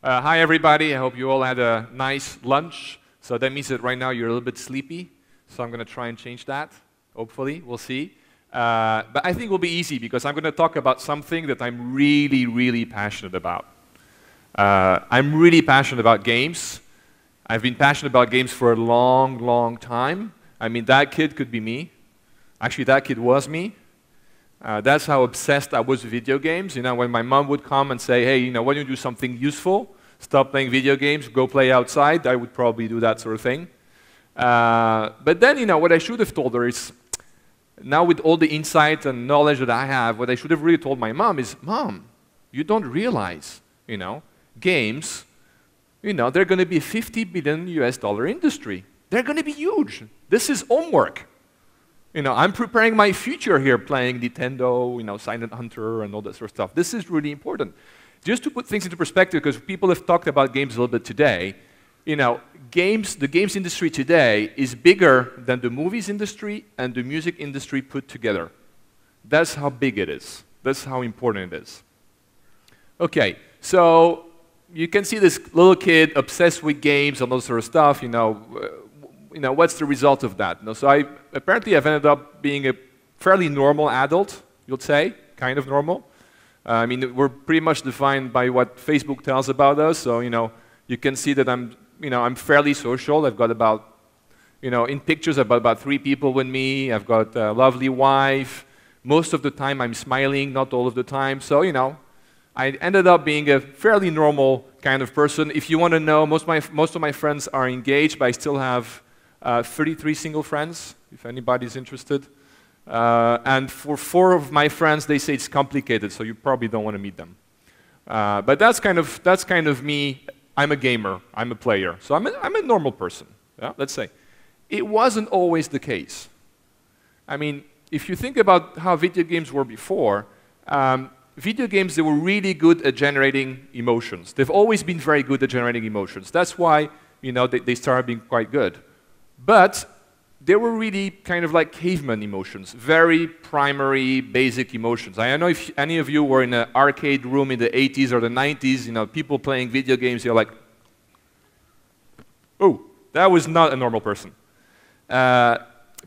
Hi, everybody. I hope you all had a nice lunch. So that means that right now you're a little bit sleepy. So I'm going to try and change that. Hopefully, we'll see. But I think it will be easy because I'm going to talk about something that I'm really, really passionate about. I'm really passionate about games. I've been passionate about games for a long, long time. I mean, that kid could be me. Actually, that kid was me. That's how obsessed I was with video games. You know, when my mom would come and say, hey, why don't you do something useful? Stop playing video games, go play outside. I would probably do that sort of thing. But then, what I should have told her is, now with all the insight and knowledge that I have, what I should have really told my mom is, Mom, you don't realize, games, they're going to be a $50 billion US industry. They're going to be huge. This is homework. I'm preparing my future here playing Nintendo, Silent Hunter and all that sort of stuff. This is really important. Just to put things into perspective, because people have talked about games a little bit today, the games industry today is bigger than the movies industry and the music industry put together. That's how big it is. That's how important it is. Okay, so you can see this little kid obsessed with games and all that sort of stuff, what's the result of that? So apparently I've ended up being a fairly normal adult, you'd say, kind of normal. I mean, we're pretty much defined by what Facebook tells about us. So, you can see that I'm fairly social. I've got about, in pictures, I've got about 3 people with me. I've got a lovely wife. Most of the time I'm smiling, not all of the time. So, I ended up being a fairly normal kind of person. If you want to know, most of my friends are engaged, but I still have 33 single friends, if anybody's interested. And for 4 of my friends, they say it's complicated, so you probably don't want to meet them. But that's kind of me. I'm a gamer. I'm a player. So I'm a normal person, yeah, let's say. It wasn't always the case. I mean, if you think about how video games were before, video games, they were really good at generating emotions. They've always been very good at generating emotions. That's why, they started being quite good. But they were really kind of like caveman emotions, very primary, basic emotions. I don't know if any of you were in an arcade room in the 80s or the 90s, people playing video games, you're like, oh, that was not a normal person.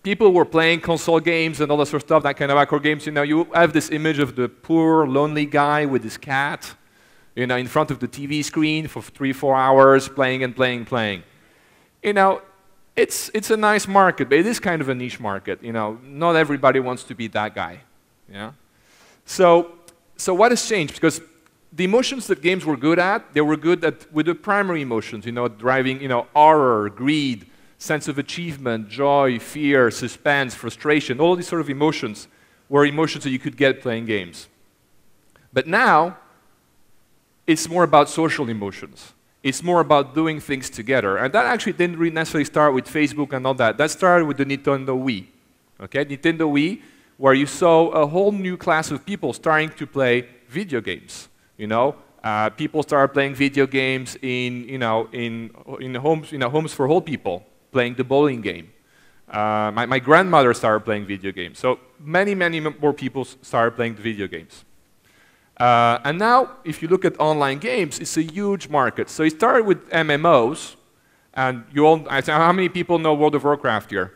People were playing console games and all that sort of stuff, that kind of hardcore games. You have this image of the poor, lonely guy with his cat, in front of the TV screen for 3-4 hours, playing and playing and playing. It's a nice market, but it is kind of a niche market. Not everybody wants to be that guy. Yeah. So what has changed? Because the emotions that games were good at, they were good at with the primary emotions. Driving, horror, greed, sense of achievement, joy, fear, suspense, frustration. All these sort of emotions were emotions that you could get playing games. But now, it's more about social emotions. It's more about doing things together. And that actually didn't really necessarily start with Facebook and all that. That started with the Nintendo Wii. Okay, Nintendo Wii, where you saw a whole new class of people starting to play video games. People started playing video games in homes for old people, playing the bowling game. My grandmother started playing video games. So many, many more people started playing video games. And now, if you look at online games, it's a huge market. So it started with MMOs, and how many people know World of Warcraft here?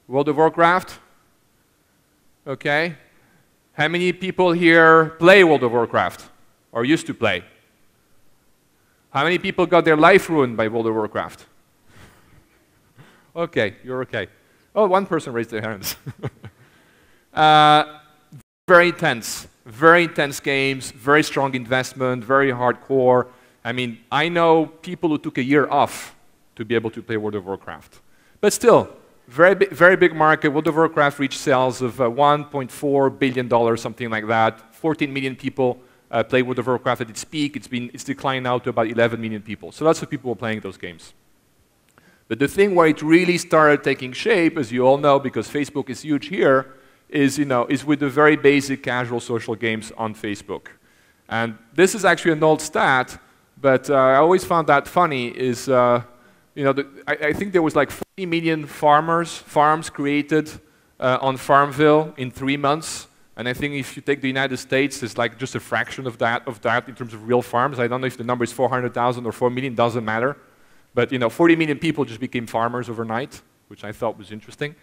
World of Warcraft? Okay. How many people here play World of Warcraft, or used to play? How many people got their life ruined by World of Warcraft? Okay, you're okay. Oh, 1 person raised their hands. Very intense games, very strong investment, very hardcore. I mean, I know people who took a year off to be able to play World of Warcraft. But still, very big market. World of Warcraft reached sales of $1.4 billion, something like that. 14 million people play World of Warcraft at its peak. It's declined now to about 11 million people. So lots of people were playing those games. But the thing where it really started taking shape, as you all know, because Facebook is huge here, is with the very basic casual social games on Facebook. And this is actually an old stat, but I always found that funny is, I think there was like 40 million farms created on Farmville in 3 months And I think if you take the United States, it's like just a fraction of that in terms of real farms. I don't know if the number is 400,000 or 4 million, doesn't matter. But 40 million people just became farmers overnight, which I thought was interesting.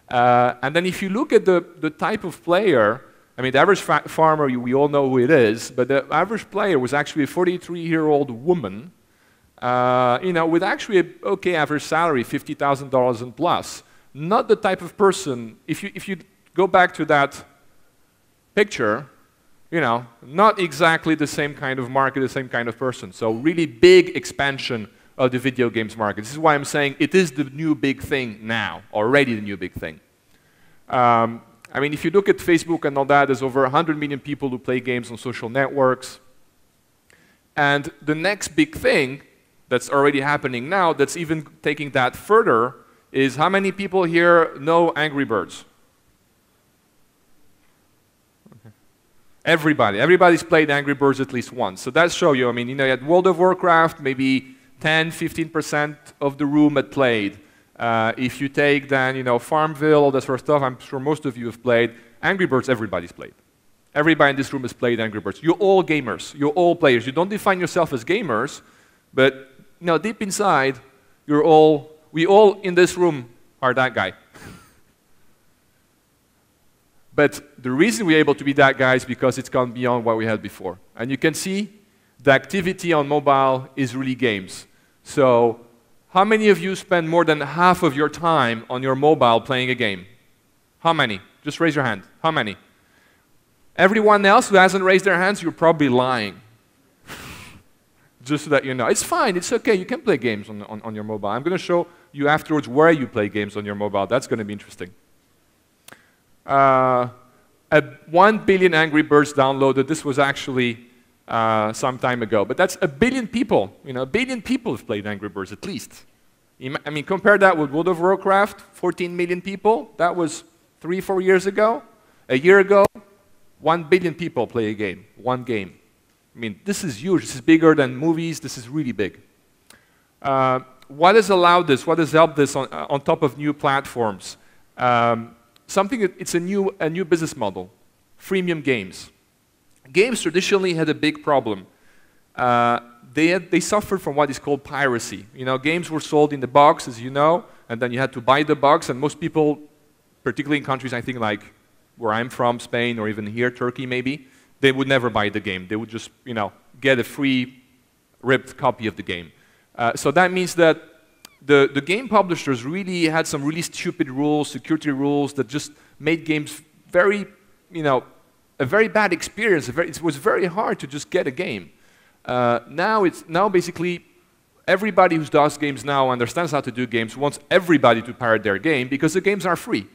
And then if you look at the type of player, I mean, the average farmer, we all know who it is, but the average player was actually a 43-year-old woman, with actually an okay average salary, $50,000 and plus. Not the type of person, if you go back to that picture, not exactly the same kind of market, the same kind of person. So really big expansion of the video games market. This is why I'm saying it is the new big thing now, already the new big thing. I mean, if you look at Facebook and all that, there's over 100 million people who play games on social networks. And the next big thing that's already happening now, that's even taking that further, is how many people here know Angry Birds? Okay. Everybody. Everybody's played Angry Birds at least once. So that shows you, I mean, you had World of Warcraft, maybe 10, 15% of the room had played. If you take then, Farmville, all that sort of stuff, I'm sure most of you have played. Angry Birds, everybody's played. Everybody in this room has played Angry Birds. You're all gamers. You're all players. You don't define yourself as gamers, but deep inside, we all in this room are that guy. But the reason we're able to be that guy is because it's gone beyond what we had before. And you can see the activity on mobile is really games. So how many of you spend more than half of your time on your mobile playing a game? How many? Just raise your hand. How many? Everyone else who hasn't raised their hands, you're probably lying. Just so that you know. It's fine, it's okay, you can play games on your mobile. I'm going to show you afterwards where you play games on your mobile. That's going to be interesting. 1 billion Angry Birds downloaded. This was actually some time ago. But that's 1 billion people. 1 billion people have played Angry Birds, at least. I mean, compare that with World of Warcraft, 14 million people. That was 3, 4 years ago. A year ago, 1 billion people play a game, one game. I mean, this is huge. This is bigger than movies. This is really big. What has allowed this? What has helped this on top of new platforms? It's a new business model. Freemium games. Games traditionally had a big problem. They suffered from what is called piracy. Games were sold in the box, as you know, and then you had to buy the box, and most people, particularly in countries, I think, like where I'm from, Spain, or even here, Turkey, maybe, they would never buy the game. They would just, get a free, ripped copy of the game. So that means that the game publishers really had some really stupid rules, security rules, that just made games very, a very bad experience. It was very hard to just get a game. Now basically everybody who does games now understands how to do games, wants everybody to pirate their game because the games are free.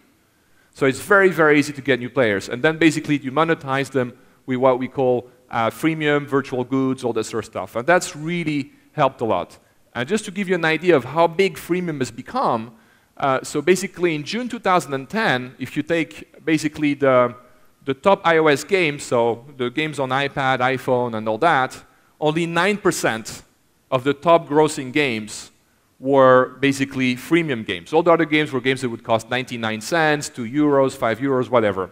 So it's very, very easy to get new players. And then basically you monetize them with what we call freemium, virtual goods, all that sort of stuff. And that's really helped a lot. And just to give you an idea of how big freemium has become, so basically in June 2010, if you take basically the top iOS games, so the games on iPad, iPhone, and all that, only 9% of the top grossing games were basically freemium games. All the other games were games that would cost 99 cents, 2 euros, 5 euros, whatever.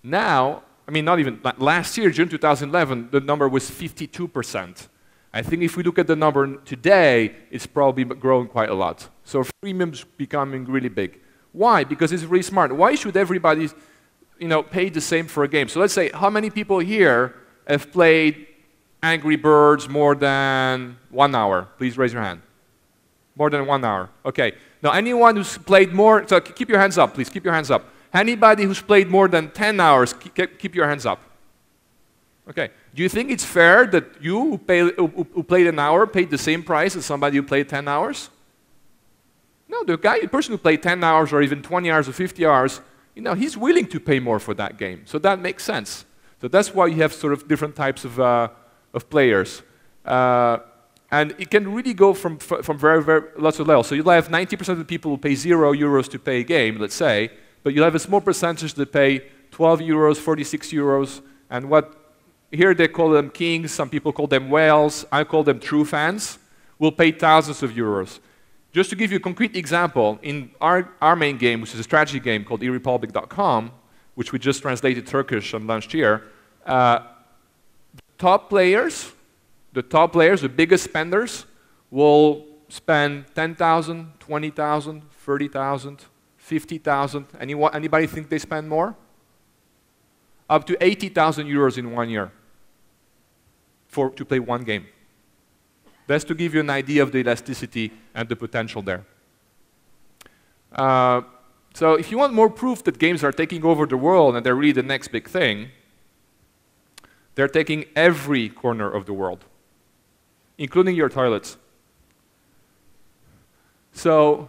Now, I mean, not even, last year, June 2011, the number was 52%. I think if we look at the number today, it's probably grown quite a lot. So freemium's becoming really big. Why? Because it's really smart. Why should everybody, pay the same for a game? So let's say, how many people here have played Angry Birds more than 1 hour? Please raise your hand. More than 1 hour. Okay. Now, anyone who's played more, so keep your hands up, please. Keep your hands up. Anybody who's played more than 10 hours, keep your hands up. Okay. Do you think it's fair that you who played an hour paid the same price as somebody who played 10 hours? No, the person who played 10 hours or even 20 hours or 50 hours, he's willing to pay more for that game. So that makes sense. So that's why you have sort of different types of players. And it can really go from very, very lots of levels. So you'll have 90% of the people who pay €0 to play a game, let's say, but you'll have a small percentage that pay 12 euros, 46 euros, and here they call them kings, some people call them whales, I call them true fans, will pay thousands of euros. Just to give you a concrete example, in our main game, which is a strategy game called eRepublik.com, which we just translated Turkish and launched here, the top players, the biggest spenders, will spend 10,000, 20,000, 30,000, 50,000. Anybody think they spend more? Up to 80,000 euros in 1 year to play one game. That's to give you an idea of the elasticity and the potential there. So if you want more proof that games are taking over the world and they're really the next big thing, they're taking every corner of the world, including your toilets. So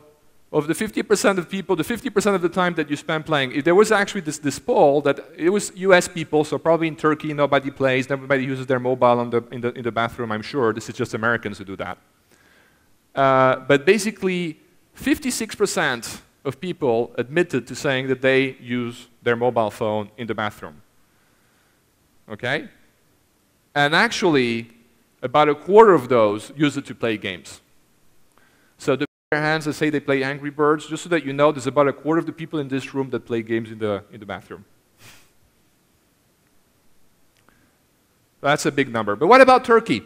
of the 50% of people, the 50% of the time that you spend playing, there was actually this poll that it was US people, so probably in Turkey nobody plays, nobody uses their mobile in the bathroom, I'm sure. This is just Americans who do that. But basically, 56% of people admitted to saying that they use their mobile phone in the bathroom. Okay? And actually, about a quarter of those use it to play games. So the their hands and say they play Angry Birds, just so that you know, there's about a quarter of the people in this room that play games in the bathroom. That's a big number. But what about Turkey?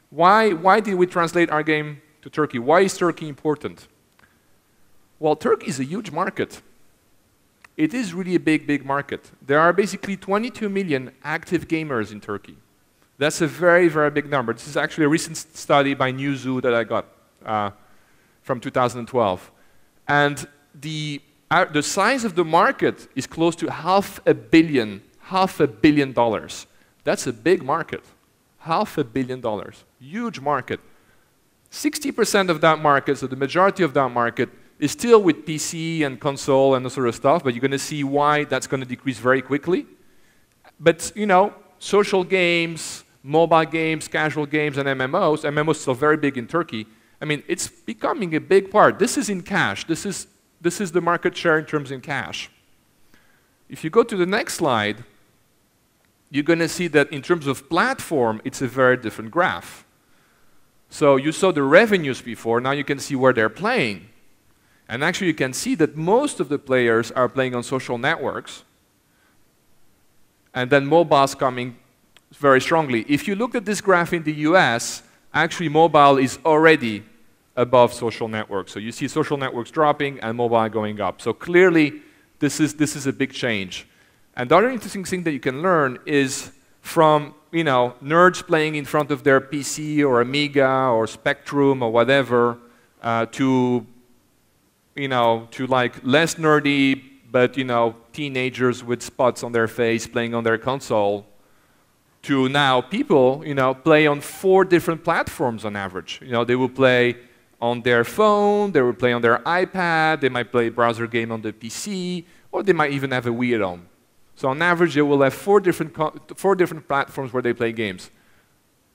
Why did we translate our game to Turkey? Why is Turkey important? Well, Turkey is a huge market. It is really a big, big market. There are basically 22 million active gamers in Turkey. That's a very, very big number. This is actually a recent study by Newzoo that I got from 2012. And the size of the market is close to $500 million. That's a big market. $500 million. Huge market. 60% of that market, so the majority of that market, is still with PC and console and that sort of stuff, but you're going to see why that's going to decrease very quickly. But, you know, social games, mobile games, casual games, and MMOs. MMOs are still very big in Turkey. I mean, it's becoming a big part. This is in cash. This is the market share in terms in cash. If you go to the next slide, you're going to see that in terms of platform, it's a very different graph. So you saw the revenues before. Now you can see where they're playing. And actually, you can see that most of the players are playing on social networks. And then mobile's coming very strongly. If you look at this graph in the US, actually mobile is already above social networks. So you see social networks dropping and mobile going up. So clearly, this is a big change. And the other interesting thing that you can learn is from, you know, nerds playing in front of their PC or Amiga or Spectrum or whatever, to, you know, to like less nerdy, but, you know, teenagers with spots on their face playing on their console, to now people, you know, play on 4 different platforms on average. You know, they will play on their phone, they will play on their iPad, they might play a browser game on the PC, or they might even have a Wii at home. So on average, they will have 4 different platforms where they play games.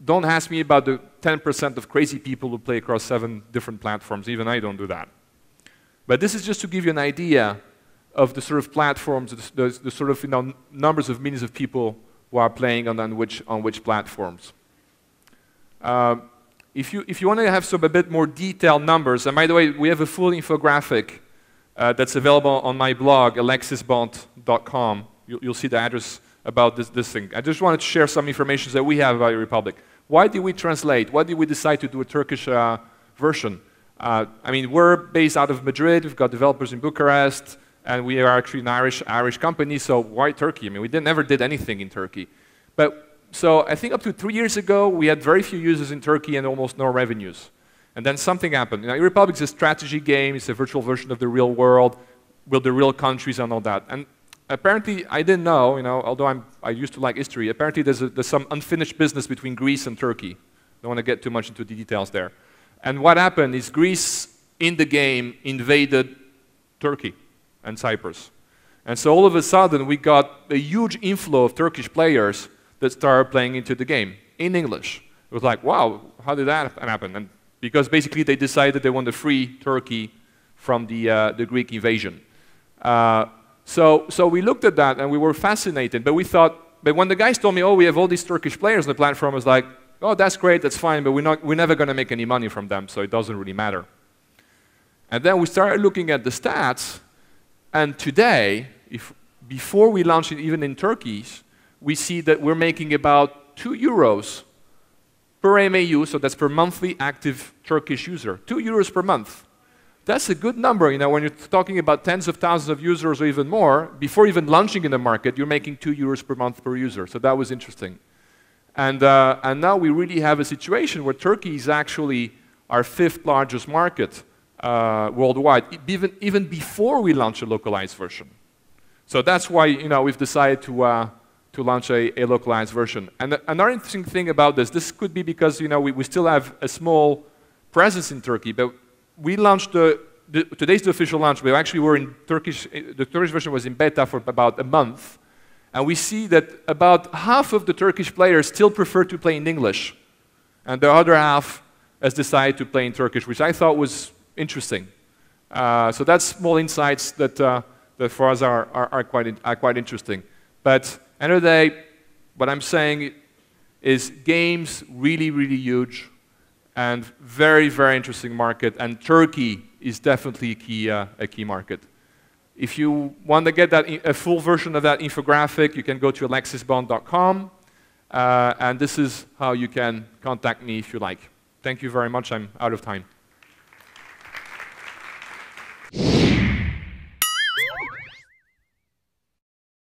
Don't ask me about the 10% of crazy people who play across 7 different platforms. Even I don't do that. But this is just to give you an idea of the sort of platforms, the sort of, you know, numbers of millions of people who are playing on which platforms. If you want to have a bit more detailed numbers, and by the way, we have a full infographic that's available on my blog, alexisbonte.com. You'll see the address about this thing. I just wanted to share some information that we have about eRepublik. Why did we translate? Why did we decide to do a Turkish version? I mean, we're based out of Madrid. We've got developers in Bucharest. And we are actually an Irish company, so why Turkey? I mean, we never did anything in Turkey. But so I think up to 3 years ago, we had very few users in Turkey and almost no revenues. And then something happened. You know, eRepublik is a strategy game. It's a virtual version of the real world with the real countries and all that. And apparently, I didn't know, you know, although I used to like history, apparently there's some unfinished business between Greece and Turkey. Don't want to get too much into the details there. And what happened is Greece, in the game, invaded Turkey and Cyprus. And so all of a sudden, we got a huge inflow of Turkish players that started playing into the game in English. It was like, wow, how did that happen? And because basically they decided they wanted to free Turkey from the Greek invasion. So we looked at that and we were fascinated, but we thought, but when the guys told me, oh, we have all these Turkish players on the platform, I was like, oh, that's great, that's fine, but we're never going to make any money from them, so it doesn't really matter. And then we started looking at the stats. And today, before we launch it even in Turkey, we see that we're making about €2 per MAU, so that's per monthly active Turkish user. €2 per month. That's a good number, you know, when you're talking about tens of thousands of users or even more, before even launching in the market, you're making €2 per month per user, so that was interesting. And now we really have a situation where Turkey is actually our 5th largest market worldwide, even before we launch a localized version. So that's why, you know, we've decided to launch a localized version. And another interesting thing about this could be because, you know, we still have a small presence in Turkey, but we launched today's the official launch, but actually we're in Turkish, the Turkish version was in beta for about a month, and we see that about half of the Turkish players still prefer to play in English, and the other half has decided to play in Turkish, which I thought was interesting. So that's small insights that for us are quite interesting. But end of the day, what I'm saying is games really, really huge and very, very interesting market, and Turkey is definitely a key market. If you want to get a full version of that infographic, you can go to alexisbonte.com, and this is how you can contact me if you like. Thank you very much. I'm out of time.